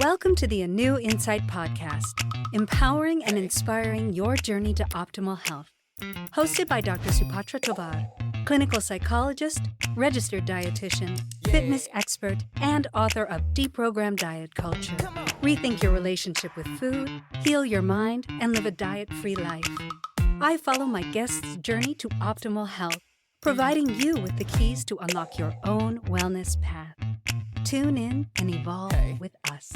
Welcome to the ANEW Insight podcast, empowering and inspiring your journey to optimal health. Hosted by Dr. Supatra Tovar, clinical psychologist, registered dietitian, fitness expert, and author of Deprogram Diet Culture. Rethink your relationship with food, heal your mind, and live a diet-free life. I follow my guests' journey to optimal health, providing you with the keys to unlock your own wellness path. Tune in and evolve with us.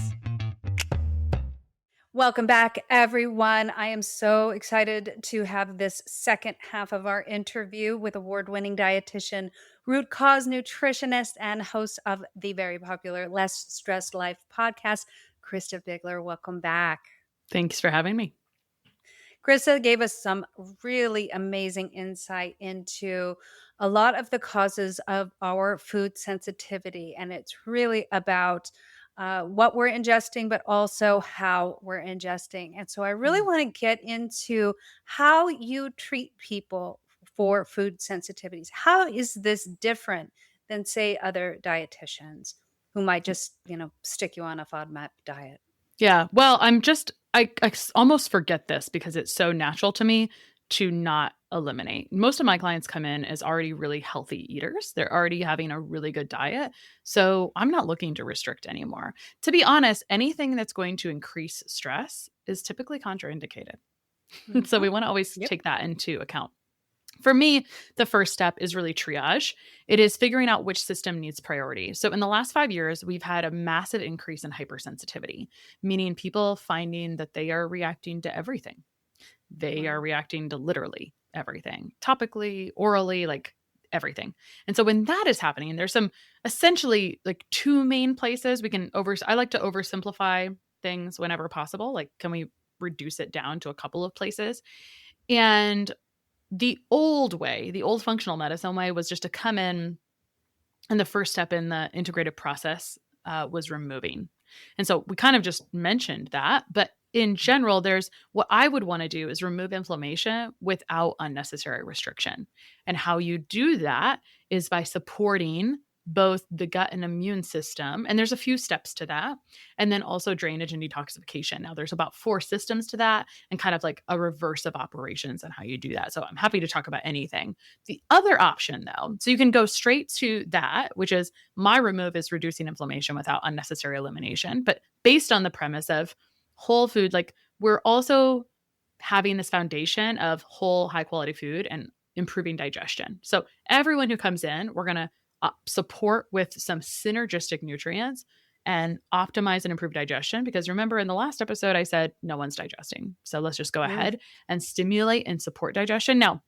Welcome back, everyone. I am so excited to have this second half of our interview with award-winning dietitian, root cause nutritionist, and host of the very popular Less Stressed Life podcast, Christa Biegler. Welcome back. Thanks for having me. Christa gave us some really amazing insight into a lot of the causes of our food sensitivity. And it's really about what we're ingesting, but also how we're ingesting. And so I really want to get into how you treat people for food sensitivities. How is this different than, say, other dietitians who might just, stick you on a FODMAP diet? Yeah. Well, I almost forget this because it's so natural to me to not eliminate. Most of my clients come in as already really healthy eaters. They're already having a really good diet. So I'm not looking to restrict anymore. To be honest, anything that's going to increase stress is typically contraindicated. Mm-hmm. So we want to always take that into account. For me, the first step is really triage. It is figuring out which system needs priority. So in the last 5 years, we've had a massive increase in hypersensitivity, meaning people finding that they are reacting to everything. They are reacting to literally everything, topically, orally, like everything. And so when that is happening, there's some essentially like two main places I like to oversimplify things whenever possible. Like, can we reduce it down to a couple of places? And the old functional medicine way was just to come in, and the first step in the integrative process was removing. And so we kind of just mentioned that, but in general, what I would want to do is remove inflammation without unnecessary restriction. And how you do that is by supporting both the gut and immune system. And there's a few steps to that. And then also drainage and detoxification. Now there's about 4 systems to that and kind of like a reverse of operations on how you do that. So I'm happy to talk about anything. The other option though, so you can go straight to that, which is my remove is reducing inflammation without unnecessary elimination. But based on the premise of whole food, like we're also having this foundation of whole high quality food and improving digestion. So everyone who comes in, we're going to support with some synergistic nutrients and optimize and improve digestion. Because remember in the last episode, I said, no one's digesting. So let's just go ahead and stimulate and support digestion. Now,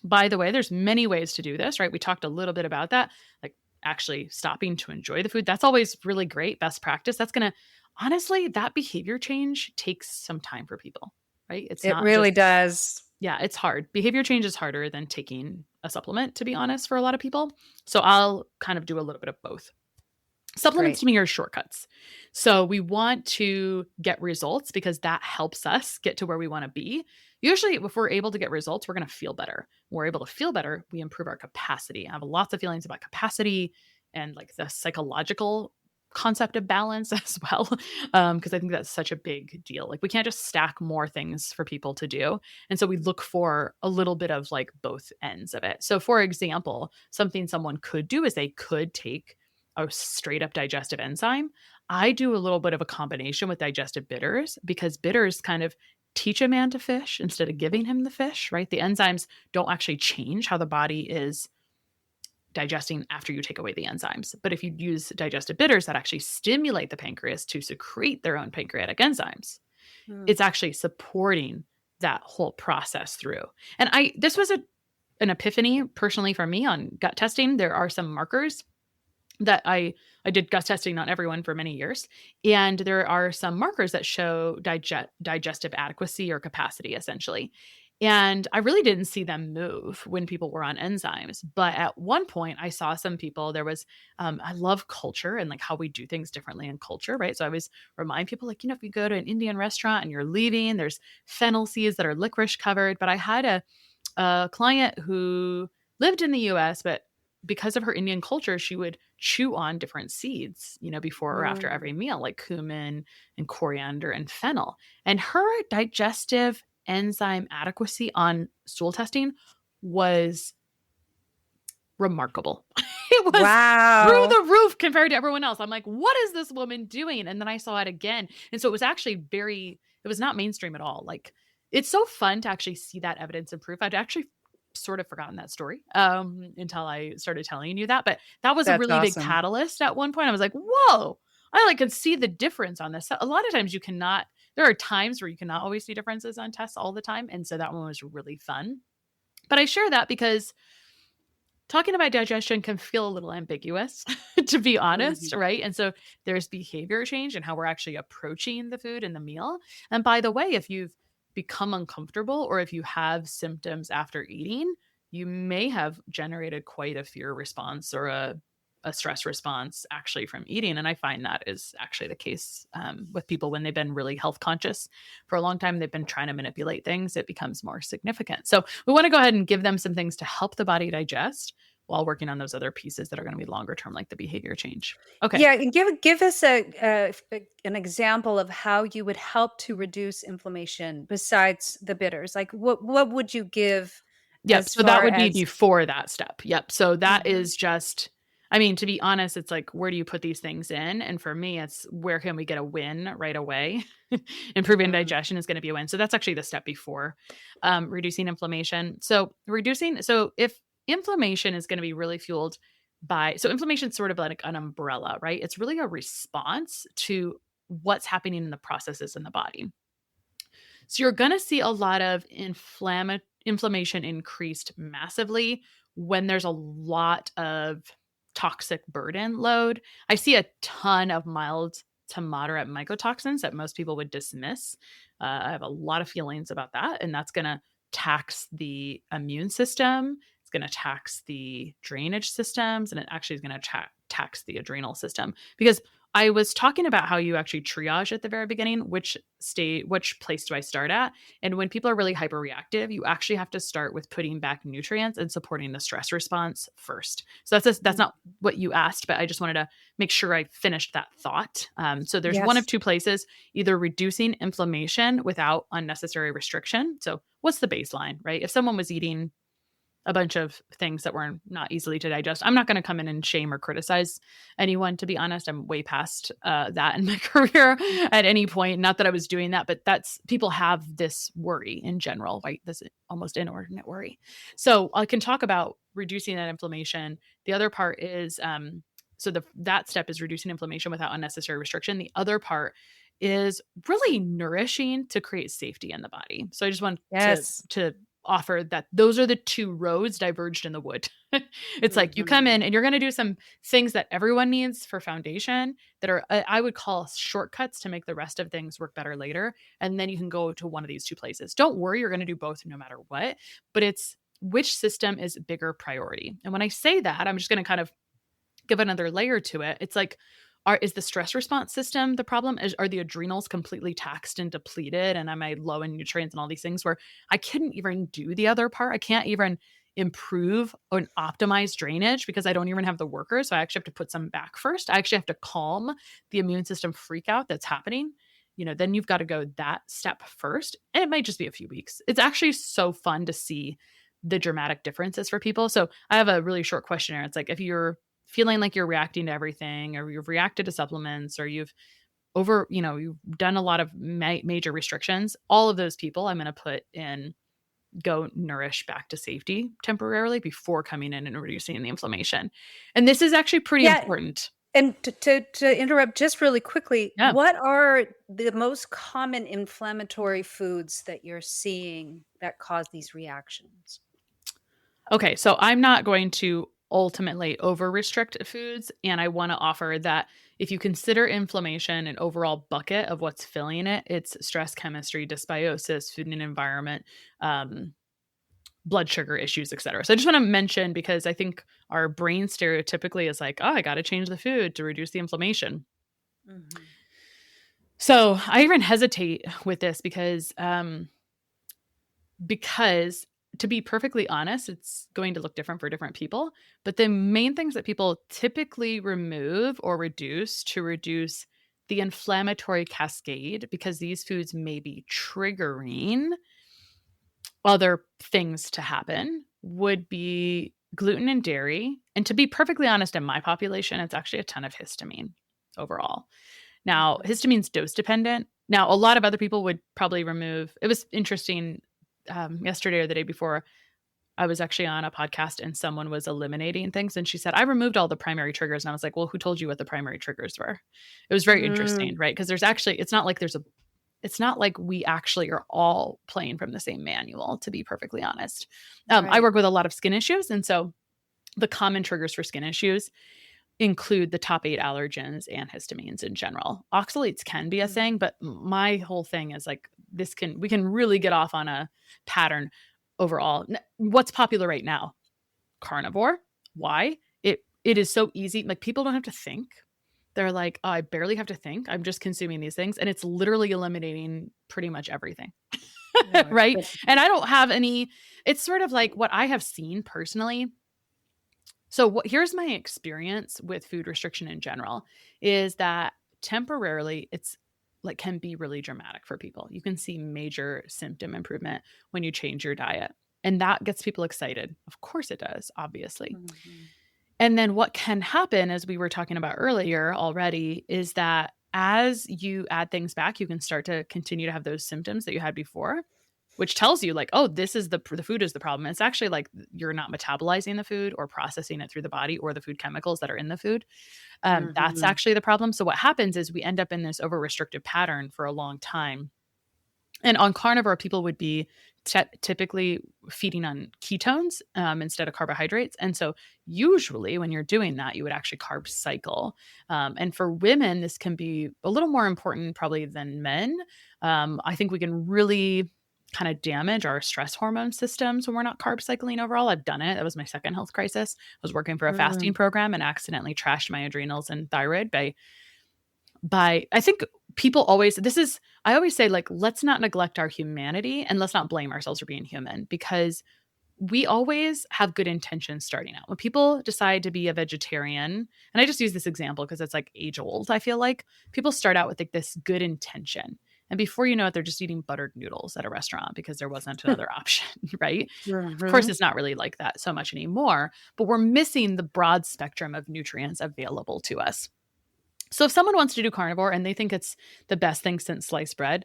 by the way, there's many ways to do this, right? We talked a little bit about that, like actually stopping to enjoy the food. That's always really great. Best practice. That's going to, honestly, that behavior change takes some time for people, right? It really does. Yeah, it's hard. Behavior change is harder than taking a supplement, to be honest, for a lot of people. So I'll kind of do a little bit of both. Supplements to me are shortcuts. So we want to get results because that helps us get to where we want to be. Usually, if we're able to get results, we're going to feel better. When we're able to feel better, we improve our capacity. I have lots of feelings about capacity and like the psychological concept of balance as well, because I think that's such a big deal. Like we can't just stack more things for people to do. And so we look for a little bit of like both ends of it. So for example, something someone could do is they could take a straight up digestive enzyme. I do a little bit of a combination with digestive bitters because bitters kind of teach a man to fish instead of giving him the fish, right? The enzymes don't actually change how the body is digesting after you take away the enzymes. But if you use digestive bitters that actually stimulate the pancreas to secrete their own pancreatic enzymes, it's actually supporting that whole process through. And this was an epiphany personally for me on gut testing. There are some markers that I did gut testing on everyone for many years. And there are some markers that show digestive adequacy or capacity essentially. And I really didn't see them move when people were on enzymes. But at one point I saw some people, there was, I love culture and like how we do things differently in culture, right? So I always remind people like, if you go to an Indian restaurant and you're leaving, there's fennel seeds that are licorice covered. But I had a client who lived in the US, but because of her Indian culture, she would chew on different seeds, before or after every Mm. meal, like cumin and coriander and fennel. And her digestive enzyme adequacy on stool testing was remarkable. It was through Wow. the roof compared to everyone else. I'm like, what is this woman doing? And then I saw it again. And so it was actually it was not mainstream at all. Like, it's so fun to actually see that evidence and proof. I'd actually sort of forgotten that story until I started telling you that. But that was a That's really big awesome. catalyst at one point. I was like, whoa, I like could see the difference on this. A lot of times there are times where you cannot always see differences on tests all the time. And so that one was really fun. But I share that because talking about digestion can feel a little ambiguous, to be honest, Mhm. right? And so there's behavior change in how we're actually approaching the food and the meal. And by the way, if you've become uncomfortable or if you have symptoms after eating, you may have generated quite a fear response or a stress response actually from eating. And I find that is actually the case with people when they've been really health conscious for a long time. They've been trying to manipulate things. It becomes more significant. So we want to go ahead and give them some things to help the body digest while working on those other pieces that are going to be longer term, like the behavior change. Okay. Yeah, and give us an example of how you would help to reduce inflammation besides the bitters. Like what would you give Yep. as So that far would be as before that step. Yep. So that Mhm. is just, I mean, to be honest, it's like, where do you put these things in? And for me, it's where can we get a win right away? Improving Mm. digestion is going to be a win. So that's actually the step before reducing inflammation. So if inflammation is going to be really fueled so inflammation is sort of like an umbrella, right? It's really a response to what's happening in the processes in the body. So you're going to see a lot of inflammation increased massively when there's a lot of toxic burden load. I see a ton of mild to moderate mycotoxins that most people would dismiss. I have a lot of feelings about that, and that's going to tax the immune system. It's going to tax the drainage systems, and it actually is going to tax the adrenal system because I was talking about how you actually triage at the very beginning, which place do I start at? And when people are really hyperreactive, you actually have to start with putting back nutrients and supporting the stress response first. So that's Mm. not what you asked, but I just wanted to make sure I finished that thought. So there's one of Yes. two places, either reducing inflammation without unnecessary restriction. So what's the baseline, right? If someone was eating a bunch of things that were not easily to digest. I'm not going to come in and shame or criticize anyone, to be honest. I'm way past that in my career at any point. Not that I was doing that, but people have this worry in general, right? This almost inordinate worry. So I can talk about reducing that inflammation. The other part is, that step is reducing inflammation without unnecessary restriction. The other part is really nourishing to create safety in the body. So I just want Yes. to offer that those are the two roads diverged in the wood. It's like you come Mhm. in and you're going to do some things that everyone needs for foundation that are, I would call shortcuts to make the rest of things work better later. And then you can go to one of these two places. Don't worry, you're going to do both no matter what, but it's which system is bigger priority. And when I say that, I'm just going to kind of give another layer to it. It's like, is the stress response system the problem? Are the adrenals completely taxed and depleted? And am I low in nutrients and all these things where I couldn't even do the other part? I can't even improve or optimize drainage because I don't even have the workers. So I actually have to put some back first. I actually have to calm the immune system freak out that's happening. Then you've got to go that step first. And it might just be a few weeks. It's actually so fun to see the dramatic differences for people. So I have a really short questionnaire. It's like, if you're feeling like you're reacting to everything, or you've reacted to supplements, or you've you've done a lot of major restrictions, all of those people I'm going to put in go nourish back to safety temporarily before coming in and reducing the inflammation. And this is actually pretty Yeah, important. and to interrupt just really quickly, Yeah. what are the most common inflammatory foods that you're seeing that cause these reactions? Okay, so I'm not going to ultimately over restrict foods. And I want to offer that if you consider inflammation an overall bucket of what's filling it, it's stress, chemistry, dysbiosis, food and environment, blood sugar issues, et cetera. So I just want to mention, because I think our brain stereotypically is like, oh, I got to change the food to reduce the inflammation. Mhm. So I even hesitate with this because to be perfectly honest, it's going to look different for different people. But the main things that people typically remove or reduce to reduce the inflammatory cascade, because these foods may be triggering other things to happen, would be gluten and dairy. And to be perfectly honest, in my population, it's actually a ton of histamine overall. Now, histamine's dose dependent. Now, a lot of other people would probably remove. It was interesting. Yesterday or the day before, I was actually on a podcast and someone was eliminating things. And she said, I removed all the primary triggers. And I was like, well, who told you what the primary triggers were? It was very interesting, right? Because there's actually, it's not like we actually are all playing from the same manual, to be perfectly honest. I work with a lot of skin issues. And so the common triggers for skin issues include the top 8 allergens and histamines in general. Oxalates can be a thing, but my whole thing is like, we can really get off on a pattern overall. What's popular right now? Carnivore. Why? It is so easy. Like, people don't have to think. They're like, oh, I barely have to think. I'm just consuming these things. And it's literally eliminating pretty much everything. Right. And I don't have any, it's sort of like what I have seen personally. So here's my experience with food restriction in general, is that temporarily it's like can be really dramatic for people. You can see major symptom improvement when you change your diet. And that gets people excited. Of course it does, obviously. Mm-hmm. And then what can happen, as we were talking about earlier already, is that as you add things back, you can start to continue to have those symptoms that you had before, which tells you like, oh, this is the food is the problem. It's actually like you're not metabolizing the food or processing it through the body or the food chemicals that are in the food. That's actually the problem. So what happens is we end up in this over restrictive pattern for a long time. And on carnivore, people would be typically feeding on ketones instead of carbohydrates. And so usually when you're doing that, you would actually carb cycle. And for women, this can be a little more important probably than men. I think we can really kind of damage our stress hormone systems when we're not carb cycling overall. I've done it. That was my second health crisis. I was working for a fasting program and accidentally trashed my adrenals and thyroid by I think people always, I always say, like, let's not neglect our humanity and let's not blame ourselves for being human, because we always have good intentions starting out. When people decide to be a vegetarian, and I just use this example because it's like age old, I feel like people start out with like this good intention. And before you know it, they're just eating buttered noodles at a restaurant because there wasn't another option, right? Mm-hmm. Of course, it's not really like that so much anymore, but we're missing the broad spectrum of nutrients available to us. So if someone wants to do carnivore and they think it's the best thing since sliced bread,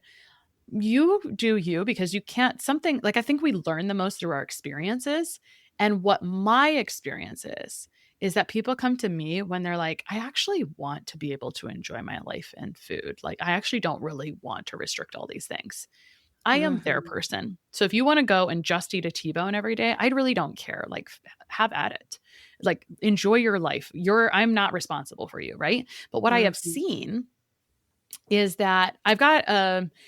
you do you, because you can't, something like, I think we learn the most through our experiences. And what my experience is that people come to me when they're like, I actually want to be able to enjoy my life and food. Like, I actually don't really want to restrict all these things. I am their person. So if you want to go and just eat a T-bone every day, I really don't care. Like, have at it. Like, enjoy your life. I'm not responsible for you, right? But what I have seen is that I've got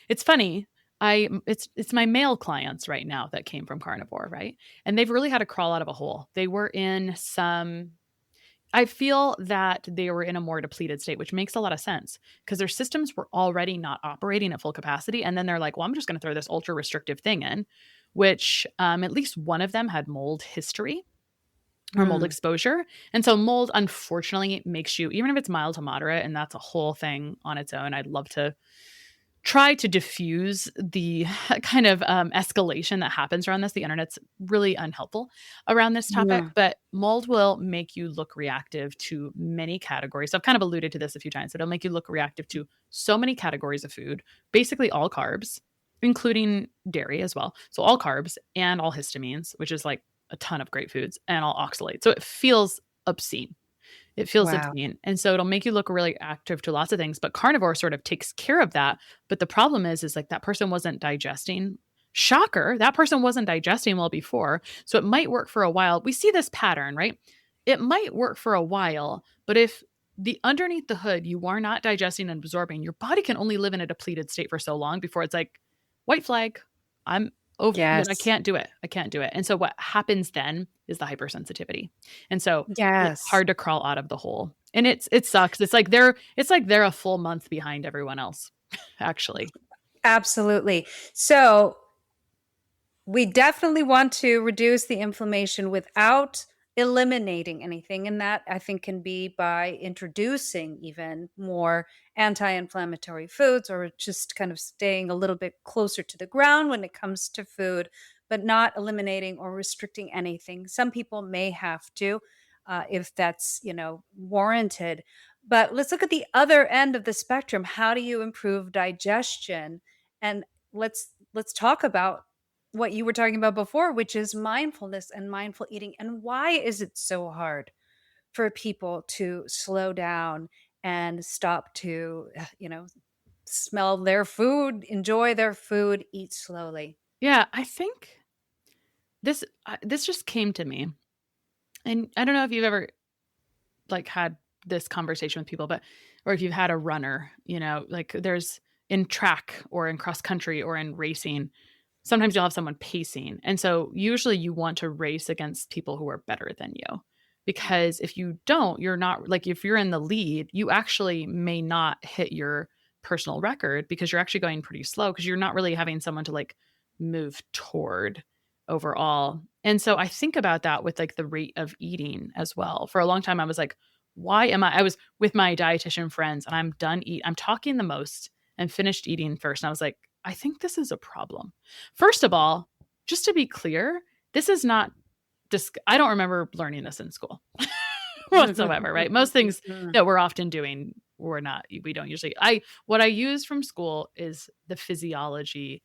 it's funny. It's my male clients right now that came from carnivore, right? And they've really had to crawl out of a hole. They were in I feel that they were in a more depleted state, which makes a lot of sense because their systems were already not operating at full capacity. And then they're like, well, I'm just going to throw this ultra restrictive thing in, which at least one of them had mold history or mold exposure. And so mold, unfortunately, makes you, even if it's mild to moderate, and that's a whole thing on its own, I'd love to try to diffuse the kind of escalation that happens around this. The internet's really unhelpful around this topic, but mold will make you look reactive to many categories. So I've kind of alluded to this a few times, but it'll make you look reactive to so many categories of food, basically all carbs, including dairy as well. So all carbs and all histamines, which is like a ton of great foods, and all oxalates. So it feels obscene. It feels obscene. And so it'll make you look really active to lots of things, but carnivore sort of takes care of that. But the problem is like that person wasn't digesting. Shocker. That person wasn't digesting well before. So it might work for a while. We see this pattern, right? It might work for a while, but if underneath the hood, you are not digesting and absorbing, your body can only live in a depleted state for so long before it's like, white flag, I'm over. Yes. I can't do it. And so what happens then is the hypersensitivity. And so it's hard to crawl out of the hole. And it sucks. It's like they're a full month behind everyone else, actually. Absolutely. So We definitely want to reduce the inflammation without eliminating anything. And that I think can be by introducing even more anti inflammatory foods or just kind of staying a little bit closer to the ground when it comes to food, but not eliminating or restricting anything. Some people may have to. If that's warranted, but let's look at the other end of the spectrum. How do you improve digestion? And let's talk about what you were talking about before, which is mindfulness and mindful eating. And why is it so hard for people to slow down and stop to, smell their food, enjoy their food, eat slowly? Yeah, I think this just came to me. And I don't know if you've ever like had this conversation with people, but or if you've had a runner, like there's in track or in cross country or in racing, sometimes you'll have someone pacing. And so usually you want to race against people who are better than you. Because if you don't, you're not like if you're in the lead, you actually may not hit your personal record because you're actually going pretty slow because you're not really having someone to like move toward overall. And so I think about that with like the rate of eating as well. For a long time, I was like, I was with my dietitian friends and I'm talking the most and finished eating first. And I was like, I think this is a problem. First of all, just to be clear, this is not, I don't remember learning this in school whatsoever, right? Most things that we're often doing, we don't usually, what I use from school is the physiology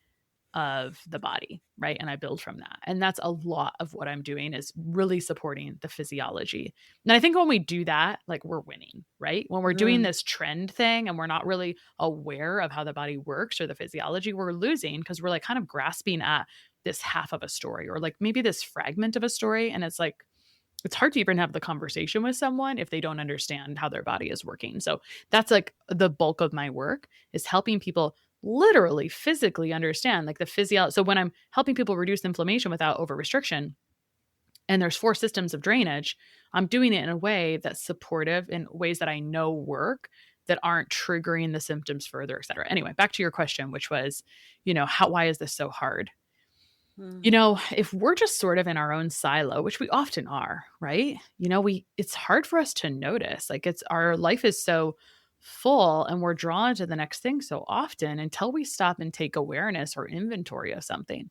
of the body, right? And I build from that. And that's a lot of what I'm doing is really supporting the physiology. And I think when we do that, like we're winning, right? When we're doing this trend thing and we're not really aware of how the body works or the physiology, we're losing because we're like kind of grasping at this half of a story or like maybe this fragment of a story. And it's like, it's hard to even have the conversation with someone if they don't understand how their body is working. So that's like the bulk of my work is helping people literally physically understand like the physiology. So when I'm helping people reduce inflammation without over restriction, and there's 4 systems of drainage, I'm doing it in a way that's supportive in ways that I know work that aren't triggering the symptoms further, et cetera. Anyway, back to your question, which was, why is this so hard? If we're just sort of in our own silo, which we often are, right? It's hard for us to notice. Like our life is so full and we're drawn to the next thing so often until we stop and take awareness or inventory of something.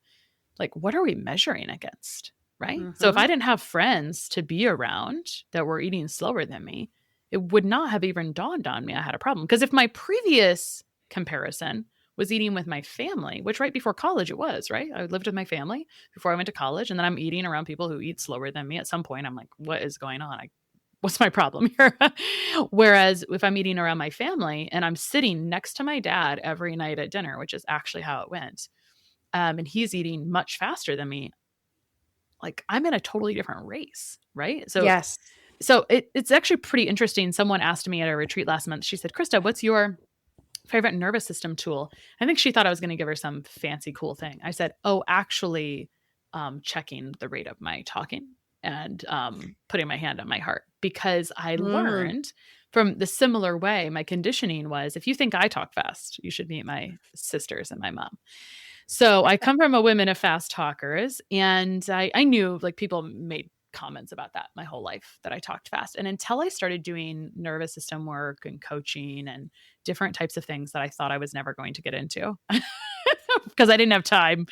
Like, what are we measuring against? Right. So if I didn't have friends to be around that were eating slower than me, it would not have even dawned on me I had a problem. Because if my previous comparison was eating with my family, which right before college it was, right? I lived with my family before I went to college. And then I'm eating around people who eat slower than me. At some point, I'm like, what is going on? What's my problem here? Whereas if I'm eating around my family and I'm sitting next to my dad every night at dinner, which is actually how it went, and he's eating much faster than me, like I'm in a totally different race, right? So Yes. So it's actually pretty interesting. Someone asked me at a retreat last month, she said, Christa, what's your favorite nervous system tool? I think she thought I was going to give her some fancy, cool thing. I said, actually checking the rate of my talking and putting my hand on my heart, because I learned from the similar way my conditioning was, if you think I talk fast, you should meet my sisters and my mom. So I come from a women of fast talkers, and I knew like people made comments about that my whole life, that I talked fast. And until I started doing nervous system work and coaching and different types of things that I thought I was never going to get into because I didn't have time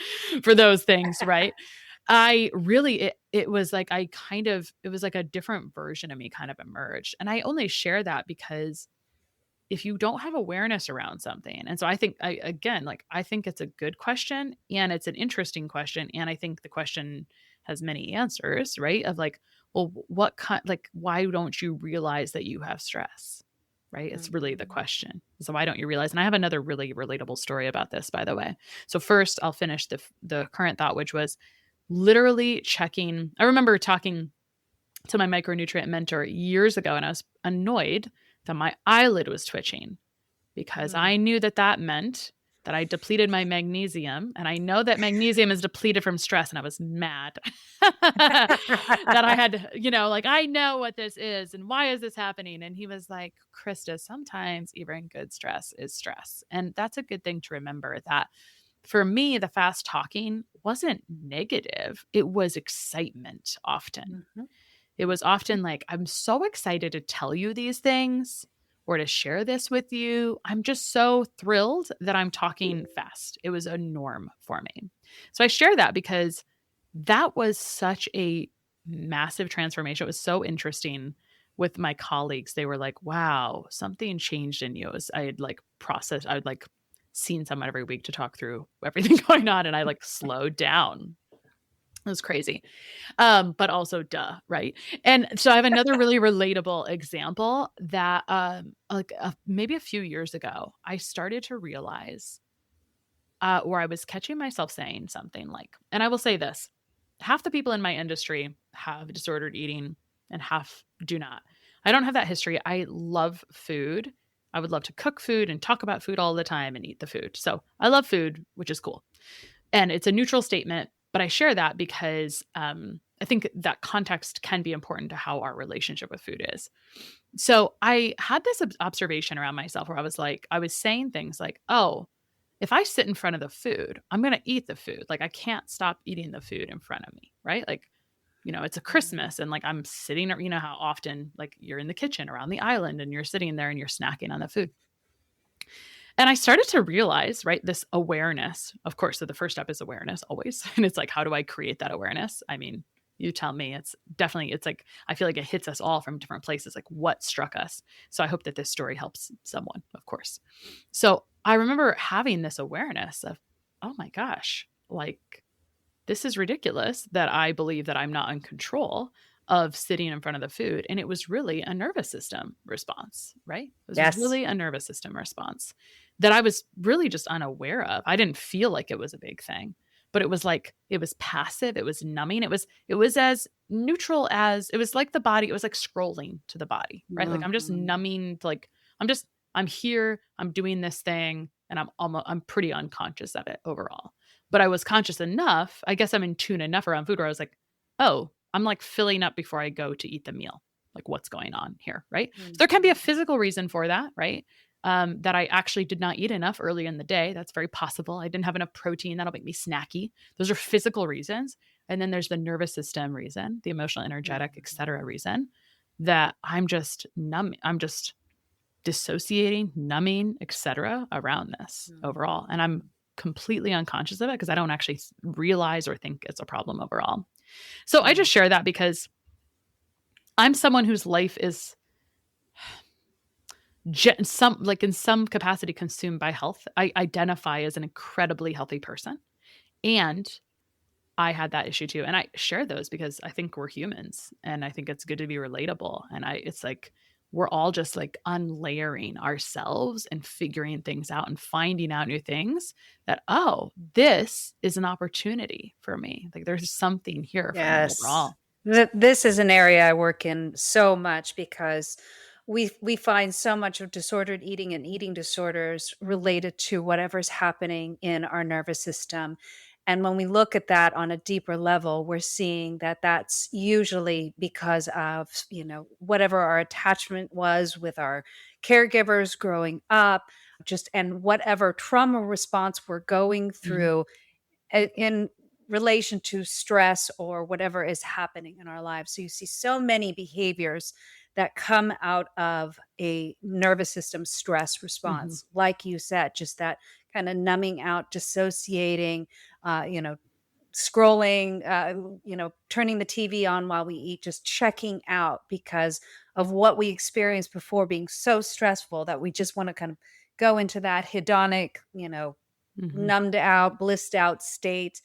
for those things, right? I really, it was like, it was like a different version of me kind of emerged. And I only share that because if you don't have awareness around something. And so I think I think it's a good question and it's an interesting question. And I think the question has many answers, right? Of like, well, why don't you realize that you have stress? Right? It's really the question. So why don't you realize? And I have another really relatable story about this, by the way. So first I'll finish the current thought, which was literally checking. I remember talking to my micronutrient mentor years ago, and I was annoyed that my eyelid was twitching because I knew that meant that I depleted my magnesium, and I know that magnesium is depleted from stress. And I was mad that I had, I know what this is and why is this happening? And he was like, Christa, sometimes even good stress is stress. And that's a good thing to remember, that for me, the fast talking wasn't negative. It was excitement often. Mhm. It was often like, I'm so excited to tell you these things or to share this with you. I'm just so thrilled that I'm talking fast. It was a norm for me. So I share that because that was such a massive transformation. It was so interesting with my colleagues. They were like, wow, something changed in you. I had like processed, I would like seen someone every week to talk through everything going on. And I like slowed down. It was crazy. But also duh, right? And so I have another really relatable example that maybe a few years ago, I started to realize where I was catching myself saying something like, and I will say this, half the people in my industry have disordered eating and half do not. I don't have that history. I love food. I would love to cook food and talk about food all the time and eat the food. So I love food, which is cool. And it's a neutral statement, but I share that because I think that context can be important to how our relationship with food is. So I had this observation around myself where I was saying things like, oh, if I sit in front of the food, I'm going to eat the food. Like I can't stop eating the food in front of me, right? Like, it's a Christmas and like I'm sitting, how often like you're in the kitchen around the island and you're sitting there and you're snacking on the food. And I started to realize, right, this awareness, of course, so the first step is awareness always. And it's like, how do I create that awareness? I mean, you tell me. It's like, I feel like it hits us all from different places, like what struck us. So I hope that this story helps someone, of course. So I remember having this awareness of, oh my gosh, like this is ridiculous that I believe that I'm not in control of sitting in front of the food. And it was really a nervous system response, right? It was Yes. really a nervous system response that I was really just unaware of. I didn't feel like it was a big thing, but it was like, it was passive. It was numbing. It was as neutral as, it was like the body, it was like scrolling to the body, right? Like I'm just numbing, like I'm here, I'm doing this thing, and I'm pretty unconscious of it overall. But I was conscious enough, I guess I'm in tune enough around food where I was like, oh, I'm like filling up before I go to eat the meal. Like what's going on here, right? So there can be a physical reason for that, right? That I actually did not eat enough early in the day. That's very possible. I didn't have enough protein. That'll make me snacky. Those are physical reasons. And then there's the nervous system reason, the emotional, energetic, et cetera reason that I'm just numb. I'm just dissociating, numbing, et cetera around this overall. And I'm completely unconscious of it because I don't actually realize or think it's a problem overall. So I just share that because I'm someone whose life is in some capacity consumed by health. I identify as an incredibly healthy person. And I had that issue too. And I share those because I think we're humans and I think it's good to be relatable. And it's like, we're all just like unlayering ourselves and figuring things out and finding out new things that, oh, this is an opportunity for me. Like there's something here for me overall. This is an area I work in so much because we find so much of disordered eating and eating disorders related to whatever's happening in our nervous system. And when we look at that on a deeper level, we're seeing that that's usually because of, whatever our attachment was with our caregivers growing up, and whatever trauma response we're going through in relation to stress or whatever is happening in our lives. So you see so many behaviors that come out of a nervous system stress response. Like you said, just that kind of numbing out, dissociating, scrolling, turning the TV on while we eat, just checking out because of what we experienced before being so stressful that we just want to kind of go into that hedonic, numbed out, blissed out state.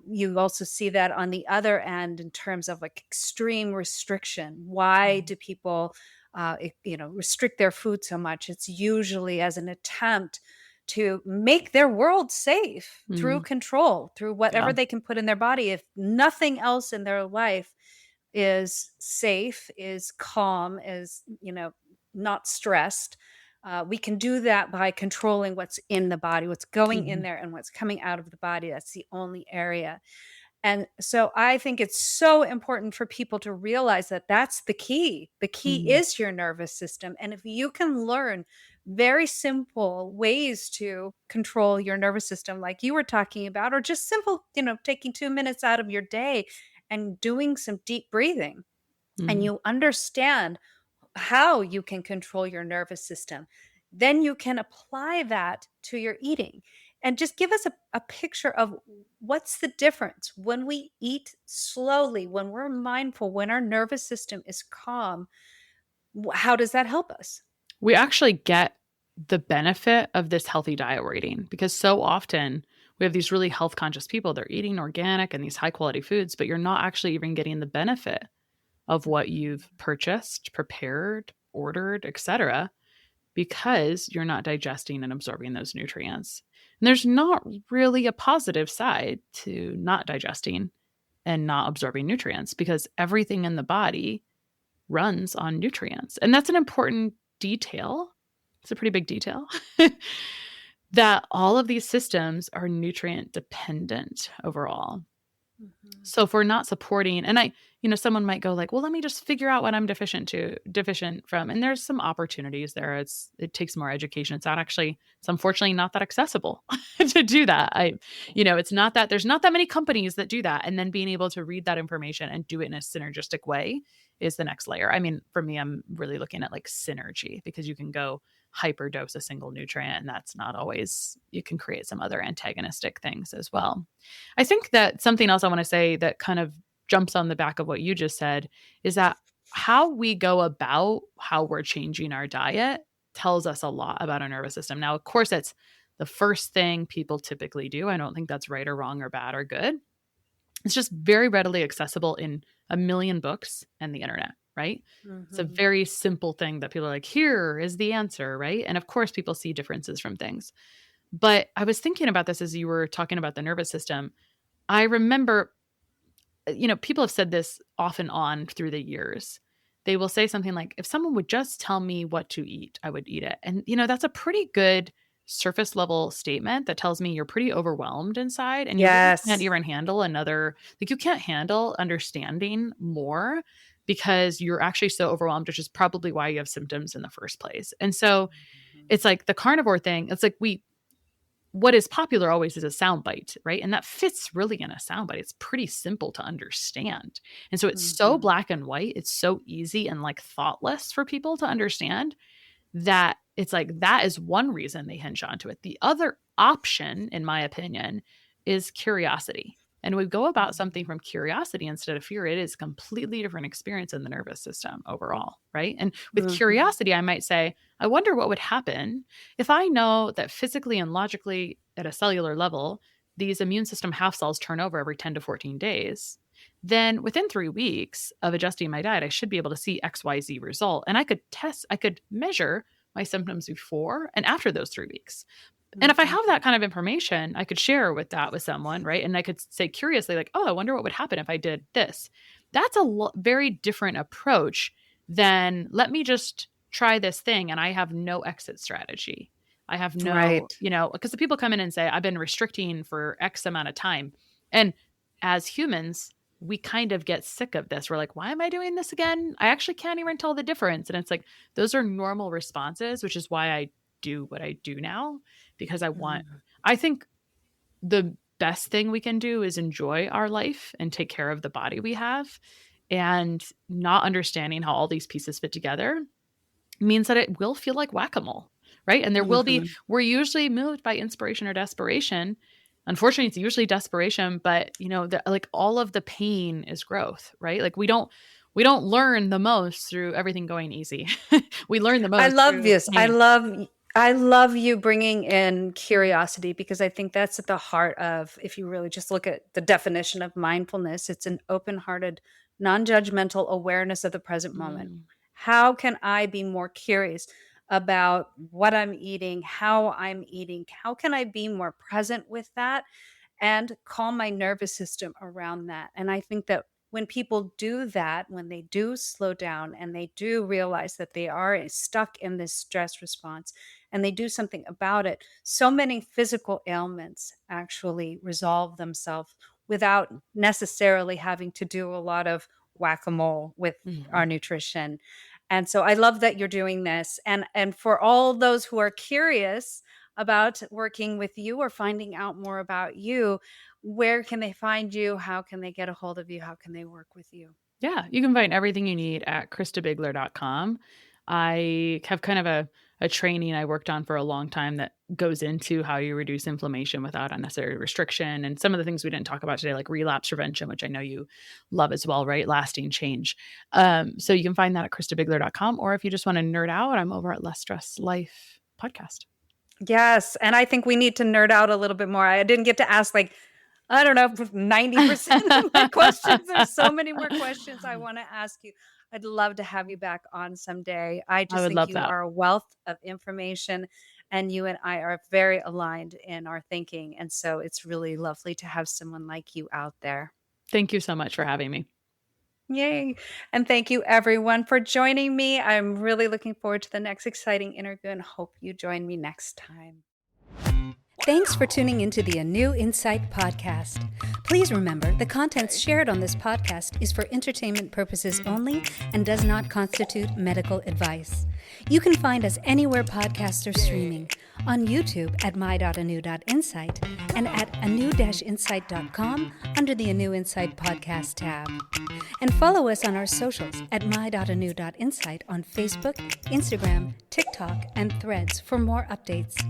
You also see that on the other end in terms of like extreme restriction. Why do people, restrict their food so much? It's usually as an attempt to make their world safe through control, through whatever they can put in their body. If nothing else in their life is safe, is calm, is, not stressed, we can do that by controlling what's in the body, what's going in there and what's coming out of the body. That's the only area. And so I think it's so important for people to realize that that's the key. The key is your nervous system. And if you can learn very simple ways to control your nervous system, like you were talking about, or just simple, taking 2 minutes out of your day and doing some deep breathing, and Mhm. you understand how you can control your nervous system, then you can apply that to your eating. And just give us a picture of what's the difference when we eat slowly, when we're mindful, when our nervous system is calm. How does that help us? We actually get the benefit of this healthy diet we're eating because so often we have these really health conscious people. They're eating organic and these high quality foods, but you're not actually even getting the benefit of what you've purchased, prepared, ordered, etc., because you're not digesting and absorbing those nutrients. And there's not really a positive side to not digesting and not absorbing nutrients because everything in the body runs on nutrients. And that's an important detail. It's a pretty big detail that all of these systems are nutrient dependent overall. Mhm. So if we're not supporting, and someone might go like, well, let me just figure out what I'm deficient from. And there's some opportunities there. It takes more education. It's unfortunately not that accessible to do that. It's not that there's not that many companies that do that. And then being able to read that information and do it in a synergistic way is the next layer. I mean, for me, I'm really looking at like synergy because you can go hyperdose a single nutrient and that's not always, you can create some other antagonistic things as well. I think that something else I want to say that kind of jumps on the back of what you just said is that how we go about how we're changing our diet tells us a lot about our nervous system. Now, of course, that's the first thing people typically do. I don't think that's right or wrong or bad or good. It's just very readily accessible in a million books and the internet, right? It's a Mhm. very simple thing that people are like, here is the answer, right? And of course, people see differences from things. But I was thinking about this as you were talking about the nervous system. I remember, people have said this off and on through the years. They will say something like, if someone would just tell me what to eat, I would eat it. And, that's a pretty good surface level statement that tells me you're pretty overwhelmed inside and you really can't Yes. even handle you can't handle understanding more because you're actually so overwhelmed, which is probably why you have symptoms in the first place. And so Mhm. it's like the carnivore thing. It's like what is popular always is a soundbite, right? And that fits really in a soundbite. It's pretty simple to understand. And so it's so Mhm. black and white. It's so easy and like thoughtless for people to understand that it's like that is one reason they hinge onto it. The other option, in my opinion, is curiosity. And we go about something Mhm. from curiosity instead of fear. It is a completely different experience in the nervous system overall, right? And with Mhm. curiosity, I might say, I wonder what would happen if I know that physically and logically at a cellular level, these immune system half cells turn over every 10 to 14 days. Then within 3 weeks of adjusting my diet, I should be able to see XYZ result. And I could measure my symptoms before and after those 3 weeks. And if I have that Mhm. kind of information, I could share with someone, right? And I could say curiously, like, oh, I wonder what would happen if I did this. That's a very different approach than let me just try this thing and I have no exit strategy. I have no, Right. because the people come in and say, I've been restricting for X amount of time. And as humans, we kind of get sick of this. We're like, why am I doing this again? I actually can't even tell the difference. And it's like, those are normal responses, which is why I do what I do now because Mhm. I think the best thing we can do is enjoy our life and take care of the body we have. And not understanding how all these pieces fit together means that it will feel like whack-a-mole, right? And Mhm. we're usually moved by inspiration or desperation. Unfortunately, it's usually desperation, but like all of the pain is growth, right? Like we don't learn the most through everything going easy. We learn the I most love through this. pain. I love you bringing in curiosity, because I think that's at the heart of, if you really just look at the definition of mindfulness, it's an open-hearted, non-judgmental awareness of the present moment. Mm, How can I be more curious about what I'm eating, how I'm eating? How can I be more present with that and calm my nervous system around that? And I think that when people do that, when they do slow down and they do realize that they are stuck in this stress response and they do something about it, so many physical ailments actually resolve themselves without necessarily having to do a lot of whack a mole with our mhm. nutrition. And so I love that you're doing this. And for all those who are curious about working with you or finding out more about you, where can they find you? How can they get a hold of you? How can they work with you? Yeah, you can find everything you need at christabiegler.com. I have kind of a training I worked on for a long time that goes into how you reduce inflammation without unnecessary restriction. And some of the things we didn't talk about today, like relapse prevention, which I know you love as well, right? Lasting change. So you can find that at christabiegler.com. Or if you just want to nerd out, I'm over at Less Stress Life podcast. Yes. And I think we need to nerd out a little bit more. I didn't get to ask, like, I don't know, 90% of my questions. There's so many more questions I want to ask you. I'd love to have you back on someday. I I just would think love you that. are a wealth of information, and you and I are very aligned in our thinking. And so it's really lovely to have someone like you out there. Thank you so much for having me. Yay. And thank you everyone for joining me. I'm really looking forward to the next exciting interview and hope you join me next time. Thanks for tuning into the ANEW Insight podcast. Please remember, the contents shared on this podcast is for entertainment purposes only and does not constitute medical advice. You can find us anywhere podcasts are streaming, on YouTube at my.anew.insight and at anew-insight.com under the ANEW Insight podcast tab. And follow us on our socials at my.anew.insight on Facebook, Instagram, TikTok, and Threads for more updates.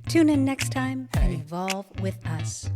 Tune in next time and evolve with us.